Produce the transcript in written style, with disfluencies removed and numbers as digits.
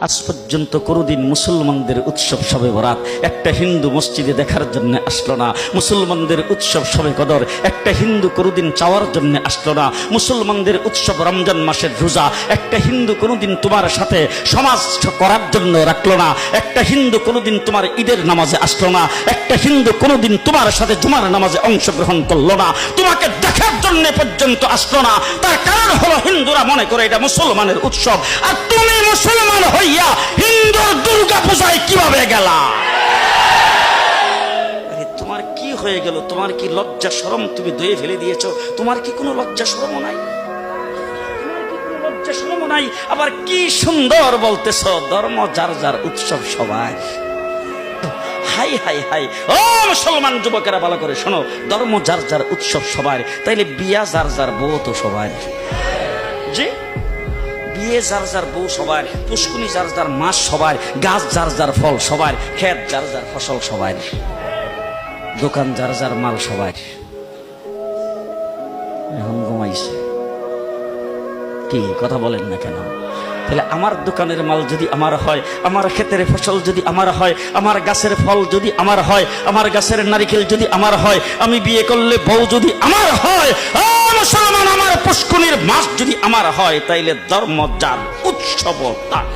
আজ পর্যন্ত কোনোদিন মুসলমানদের উৎসব শবে বরাত একটা হিন্দু মসজিদে দেখার জন্য আসলো না। মুসলমানদের উৎসব শবে কদর একটা হিন্দু কোনোদিন চাওয়ার জন্য আসলো না। মুসলমানদের উৎসব রমজান মাসের রোজা একটা হিন্দু কোনোদিন তোমার সাথে সমাজ করার জন্য রাখলো না। একটা হিন্দু কোনোদিন তোমার ঈদের নামাজে আসলো না। একটা হিন্দু কোনোদিন তোমার সাথে জুমার নামাজে অংশগ্রহণ করলো না। তোমাকে দেখার জন্য পর্যন্ত আসলো না। তার কারণ হলো হিন্দুরা মনে করে এটা মুসলমানের উৎসব, আর তুমি মুসলমান হইয়া হিন্দুর দুর্গা পূজায় কিভাবে গেলা? আরে তোমার কি হয়ে গেল? তোমার কি লজ্জা শরম তুমি ধুয়ে ফেলে দিয়েছো? তোমার কি কোনো লজ্জা শরম নাই? লজ্জা শরম নাই? আবার কি সুন্দর বলতেছ, ধর্ম যার যার উৎসব সবাই। হাই হাই হাই, ও মুসলমান যুবকেরা ভালো করে শোনো, ধর্ম যার যার উৎসব সবার, তাইলে বিয়া যার যার বউ তো সবার। জি, বিয়ে যার যার বউ সবার, পুষ্কুনি যার যার মাস সবার, গাছ যার যার ফল সবার, ক্ষেত যার যার ফসল সবার, দোকান যার যার মাল সবার। এখন ঘুমাইছে কি কথা বলেন না কেন? তাহলে আমার দোকানের মাল যদি আমার হয়, আমার ক্ষেতের ফসল যদি আমার হয়, আমার গাছের ফল যদি আমার হয়, আমার গাছের নারিকেল যদি আমার হয়, আমি বিয়ে করলে বউ যদি আমার হয়, মুসলমান আমার পুষ্কুনির মাস যদি আমার হয়, তাইলে ধর্ম যার উৎসব তার।